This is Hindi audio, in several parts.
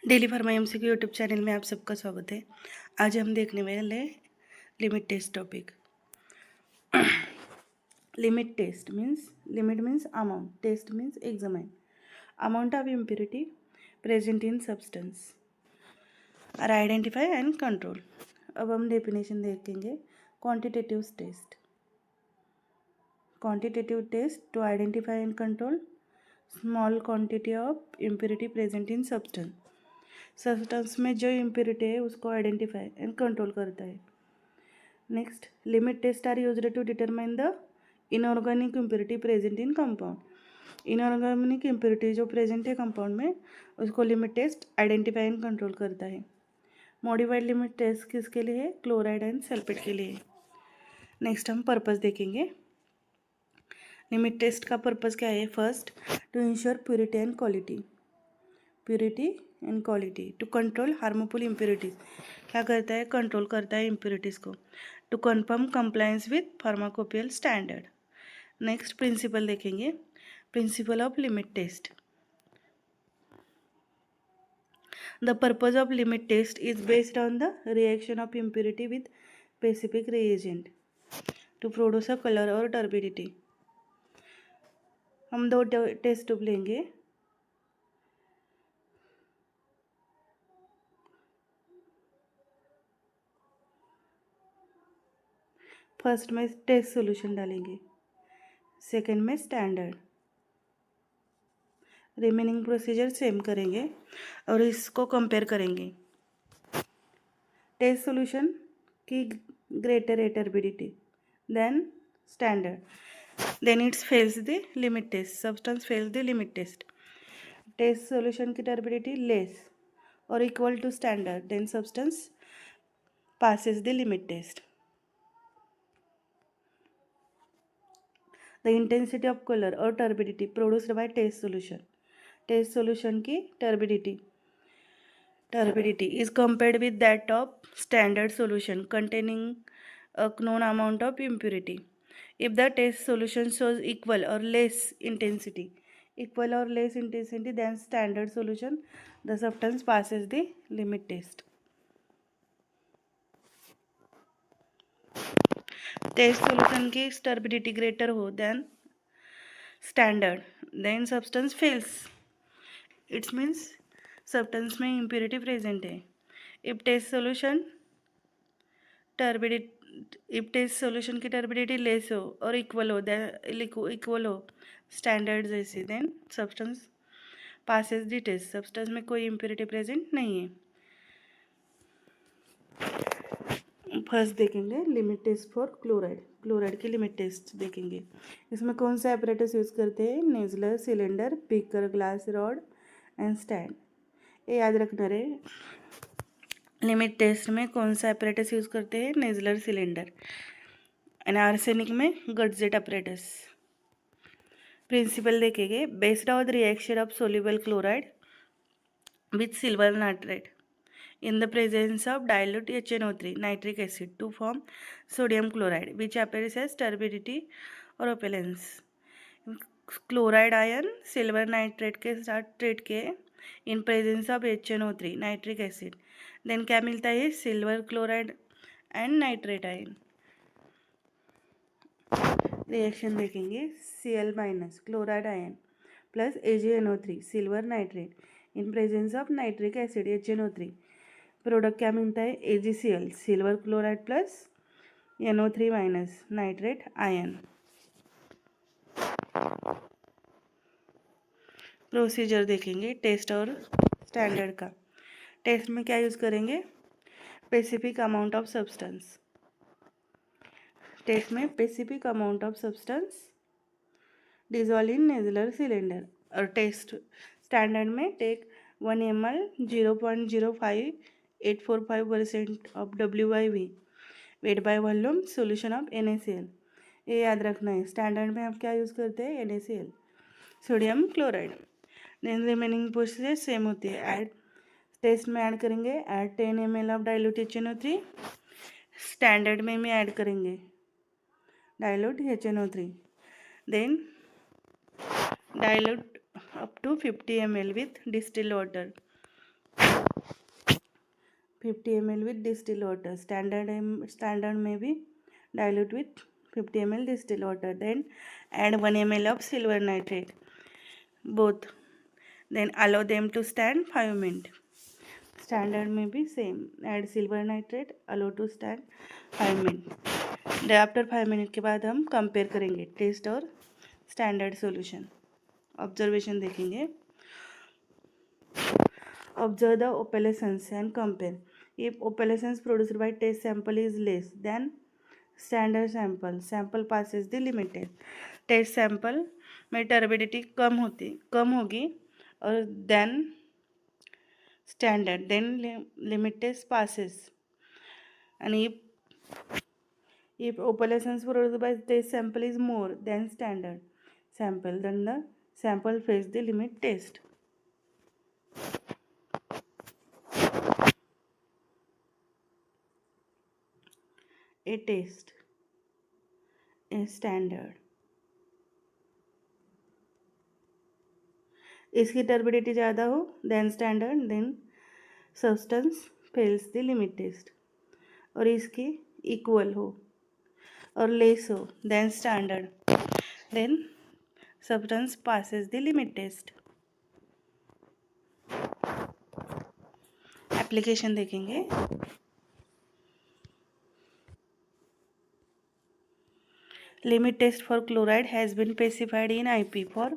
Daily pharma MCQ YouTube channel में आप सबका स्वागत है। आज हम देखने वाले हैं limit test topic. Limit test means limit means amount, test means examine amount of impurity present in substance are identify and control. अब हम डेफिनेशन देखेंगे। Quantitative test, quantitative test to identify and control small quantity of impurity present in substance. Substance में जो इम्प्योरिटी है उसको आइडेंटिफाई एंड कंट्रोल करता है। Next, limit test are used to determine the inorganic impurity present in compound. Inorganic impurity जो प्रेजेंट है कंपाउंड में उसको limit test identify and control करता है। मॉडिफाइड लिमिट टेस्ट किसके लिए है? क्लोराइड एंड सल्फेट के लिए। नेक्स्ट हम पर्पस देखेंगे। लिमिट टेस्ट का पर्पस क्या है? First, to ensure purity and quality, purity and quality, to control harmful impurities. क्या करता है? कंट्रोल करता है इम्प्योरिटीज़ को। To confirm compliance with pharmacopoeial standard. Next principle देखेंगे। Principle of limit test. The purpose of limit test is based on the reaction of impurity with specific reagent to produce a colour और टर्बिडिटी। हम दो टेस्ट ट्यूब लेंगे। फर्स्ट में टेस्ट सॉल्यूशन डालेंगे, सेकेंड में स्टैंडर्ड। रिमेनिंग प्रोसीजर सेम करेंगे और इसको कंपेयर करेंगे। टेस्ट सॉल्यूशन की ग्रेटर है turbidity then standard, then it's fails the limit test, substance fails the limit test. Test solution की टर्बिडिटी लेस और equal to standard, then substance passes the limit test. The intensity of color or turbidity produced by test solution. Test solution की turbidity is compared with that of standard solution containing a known amount of impurity. If the test solution shows equal or less intensity than standard solution, the substance passes the limit test. Test solution की टर्बिडिटी ग्रेटर हो then standard, then substance fails. It's means substance में इम्प्योरिटी प्रेजेंट है। इफ टेस्ट सोल्यूशन की टर्बिडिटी लेस हो और इक्वल हो स्टैंडर्ड जैसे, then substance passes the test, substance में कोई इम्प्योरिटी प्रेजेंट नहीं है। फर्स्ट देखेंगे limit test for chloride. Chloride की लिमिट टेस्ट देखेंगे। इसमें कौन सा एपरेटस यूज़ करते हैं? Nessler, cylinder, beaker, glass rod and stand. ये याद रखना रहे। लिमिट टेस्ट में कौन सा एपरेटस यूज़ करते हैं? Nessler, cylinder. एंड आर्सेनिक में गटजेट एपरेटस। प्रिंसिपल देखेंगे। Based on the reaction of soluble chloride with silver nitrate in the presence of dilute HNO3 nitric acid to form sodium chloride which appears as turbidity or opulence. Chloride ion silver nitrate के साथ ट्रीट किए in presence of HNO3 nitric acid, then क्या मिलता है? Silver chloride and nitrate ion. Reaction देखेंगे। Cl minus chloride ion plus AgNO3 silver nitrate in presence of nitric acid HNO3, product क्या मिलता है? AgCl silver chloride plus NO3 minus nitrate ion. Procedure देखेंगे टेस्ट और स्टैंडर्ड का। टेस्ट में क्या यूज़ करेंगे? Specific amount of substance. Test में specific amount of substance dissolve in Nessler cylinder. और टेस्ट स्टैंडर्ड में take 1 ml 0.05845% of WIV weight by volume solution of NaCl। ये याद रखना है। स्टैंडर्ड में आप क्या यूज़ करते हैं? NaCl sodium chloride. Then remaining procedure same होती है। ऐड टेस्ट में ऐड करेंगे add 10 ml of dilute HNO3। Standard में भी ऐड करेंगे dilute HNO3, then dilute up to 50 ml with distilled water. 50 ml with distilled water. Standard may be dilute with 50 ml distilled water. Then add 1 ml of silver nitrate, both. Then allow them to stand 5 minutes. Standard may be same. Add silver nitrate, allow to stand 5 minutes. After 5 minute के बाद हम कंपेयर करेंगे टेस्ट और स्टैंडर्ड सॉल्यूशन. ऑब्जर्वेशन देखेंगे. Observe the opalescence and compare. If opalescence produced by test sample is less than standard sample passes the limited. Test sample में टर्बिडिटी कम होगी और then standard, then limit test passes. And if opalescence produced by test sample is more than standard sample, then the sample fails the limit test. A test is standard. इसकी टर्बिडिटी ज़्यादा हो then standard, then substance fails the limit test. और इसकी इक्वल हो और लेस हो then standard, then substance passes the limit test. Application देखेंगे. Limit test for chloride has been specified in IP for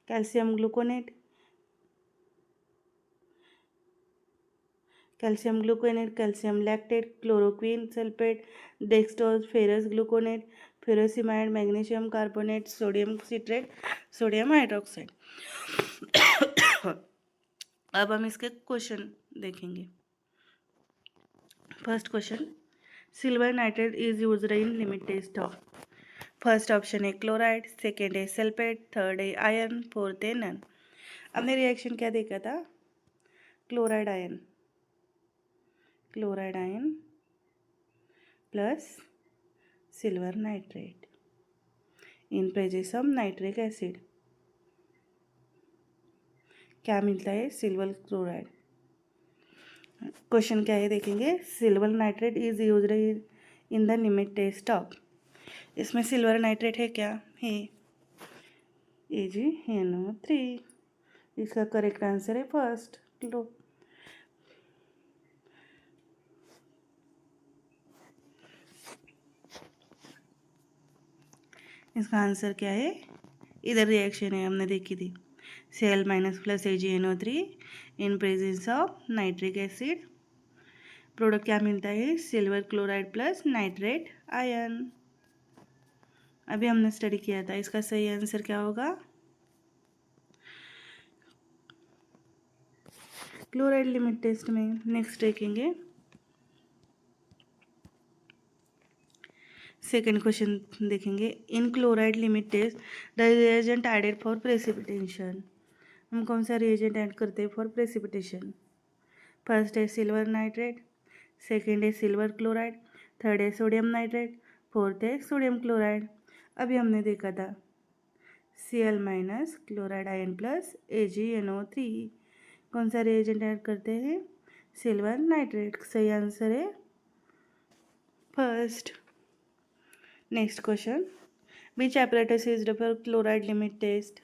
calcium gluconate, calcium lactate, chloroquine sulfate, dextrose, ferrous gluconate, furosemide, magnesium carbonate, sodium citrate, sodium hydroxide. अब हम इसके क्वेश्चन देखेंगे. First question, silver nitrate is used in limit test of. First option है क्लोराइड, सेकेंड है सल्फेट, थर्ड है आयरन, फोर्थ है नन. हमने रिएक्शन क्या देखा था? Chloride ion plus silver nitrate in presence of nitric acid. क्या मिलता है? Silver chloride. क्वेश्चन क्या है देखेंगे. Silver nitrate is used in the limit test of. इसमें सिल्वर नाइट्रेट है क्या? है AgNO3. इसका करेक्ट आंसर है फर्स्ट. लो, इसका आंसर क्या है? इधर रिएक्शन है, हमने देखी थी. Cl minus plus AgNO3 in presence of nitric acid. Product क्या मिलता है? Silver chloride plus nitrate ion. अभी हमने स्टडी किया था. इसका सही आंसर क्या होगा? क्लोराइड लिमिट टेस्ट में. नेक्स्ट देखेंगे. सेकेंड क्वेश्चन देखेंगे. In chloride limit test the reagent added for precipitation. हम कौन सा रिएजेंट ऐड करते हैं फॉर प्रेसिपिटेशन? फर्स्ट है सिल्वर नाइट्रेट, सेकेंड है सिल्वर क्लोराइड, थर्ड है सोडियम नाइट्रेट, फोर्थ है सोडियम क्लोराइड. अभी हमने देखा था Cl minus chloride ion plus AgNO3. कौन सा रिएजेंट ऐड करते हैं? Silver nitrate. सही आंसर है first. Next question, which apparatus is for chloride limit test.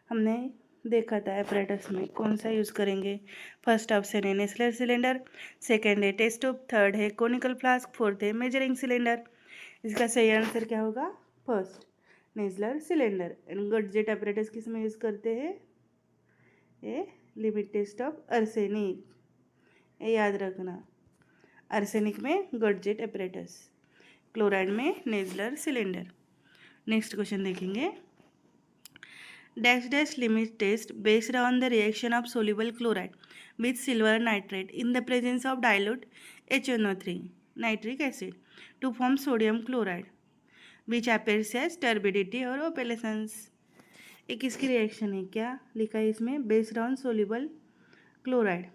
हमने देखा था एपरेटस में कौन सा यूज़ करेंगे. फर्स्ट ऑप्शन है नेस्लर सिलेंडर, सेकेंड है टेस्ट ट्यूब, थर्ड है कोनिकल फ्लास्क, फोर्थ है मेजरिंग सिलेंडर. इसका सही आंसर क्या होगा? First Nessler cylinder. And Gutzeit apparatus किस में यूज़ करते हैं? ये लिमिट टेस्ट ऑफ आर्सेनिक. ये याद रखना, आर्सेनिक में गटजेट एपरेटस, क्लोराइड में नेस्लर सिलेंडर. नेक्स्ट क्वेश्चन देखेंगे. Dash dash limit test based on the reaction of soluble chloride with silver nitrate in the presence of dilute HNO3 nitric acid to form sodium chloride which appears as turbidity और ओपेलेसेंस. ये किसकी रिएक्शन है? क्या लिखा है इसमें? Based on soluble chloride,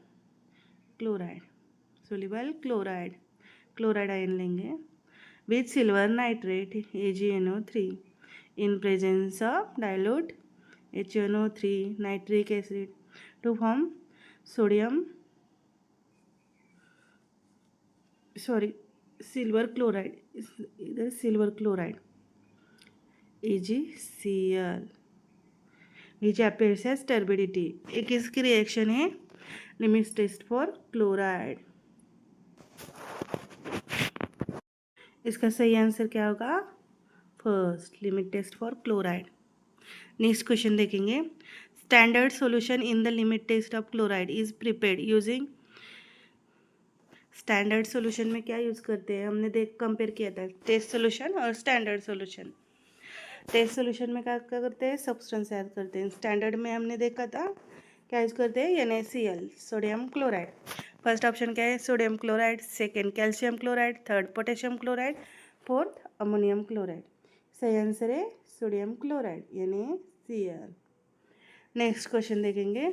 soluble chloride ion लेंगे with silver nitrate AgNO3 in presence of dilute HNO3 nitric acid to form sodium sorry, silver chloride, इधर silver chloride AgCl which appears as turbidity। एक इसकी रिएक्शन है लिमिट टेस्ट फॉर क्लोराइड। इसका सही आंसर क्या होगा? First, limit test for chloride. Next question देखेंगे। Standard solution in the limit test of chloride is prepared using. Standard solution में क्या यूज़ करते हैं? हमने कंपेयर किया था टेस्ट सॉल्यूशन और स्टैंडर्ड सॉल्यूशन। टेस्ट सॉल्यूशन में क्या क्या करते हैं? सब्सटेंस ऐड करते हैं। स्टैंडर्ड में हमने देखा था क्या यूज़ करते हैं? NaCl, sodium chloride. First option क्या है? Sodium chloride, second calcium chloride, third potassium chloride, fourth ammonium chloride. सही आंसर है sodium chloride NaCl। Next question देखेंगे।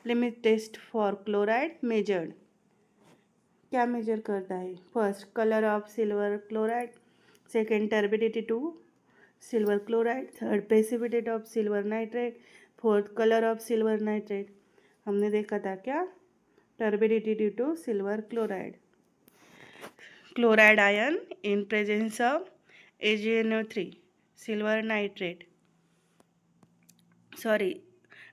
Limit test for chloride measured, क्या मेजर करता है? First, colour of silver chloride, second turbidity to silver chloride, third precipitate of silver nitrate, fourth colour of silver nitrate. हमने देखा था क्या? Turbidity due to silver chloride. Chloride ion in presence of AgNO3 silver nitrate, sorry,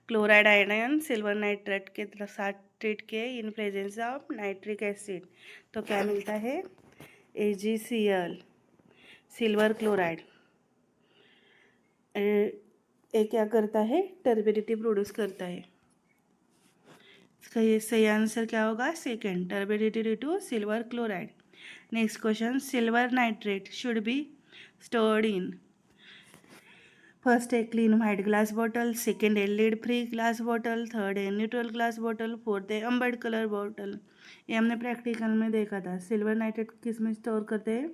chloride ion silver nitrate के साथ ट्रीट किए in presence of nitric acid, तो क्या मिलता है? AgCl, silver chloride. ये क्या करता है? टर्बिडिटी प्रोड्यूस करता है। इसका ये सही आंसर क्या होगा? Second, turbidity due to silver chloride. Next question. Silver nitrate should be stored in. First है clean white glass bottle, second है lead free glass bottle, third है न्यूट्रल ग्लास बॉटल, फोर्थ है अम्बर्ड कलर बॉटल। ये हमने प्रैक्टिकल में देखा था। सिल्वर नाइट्रेट किस में स्टोर करते हैं?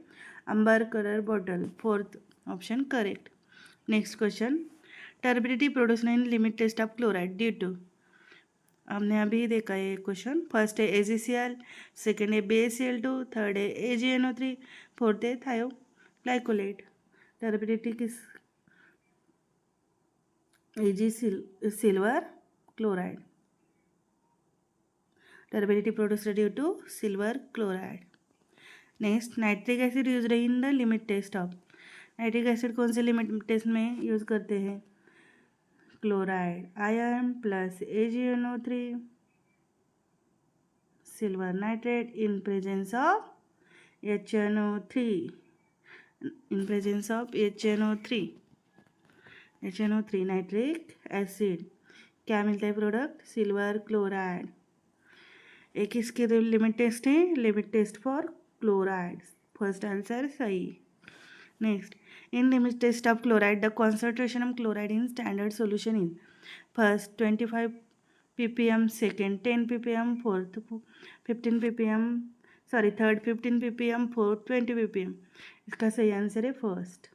Amber colour bottle, fourth option correct. Next question. Turbidity produce in limit test of chloride due to. हमने अभी देखा है क्वेश्चन। फर्स्ट है AgCl, सेकेंड है BaCl2, थर्ड है AgNO3, फोर्थ है थायोग्लाइकोलेट। टर्बिडिटी किस? Silver chloride, turbidity produced due to silver chloride. Next, nitric acid use in the limit test of. Nitric acid कौन से लिमिट टेस्ट में यूज करते हैं? Chloride ion plus AgNO3 silver nitrate in presence of HNO3, in presence of HNO3 nitric acid. क्या मिलता है प्रोडक्ट? Silver chloride. एक इसके लिमिट टेस्ट है, limit test for chloride. First answer सही। Next, in limit test of chloride the concentration of chloride in standard solution is. First 25 ppm, second 10 ppm, fourth 15 ppm, sorry third 15 ppm, fourth 20 ppm। इसका सही आंसर है फर्स्ट।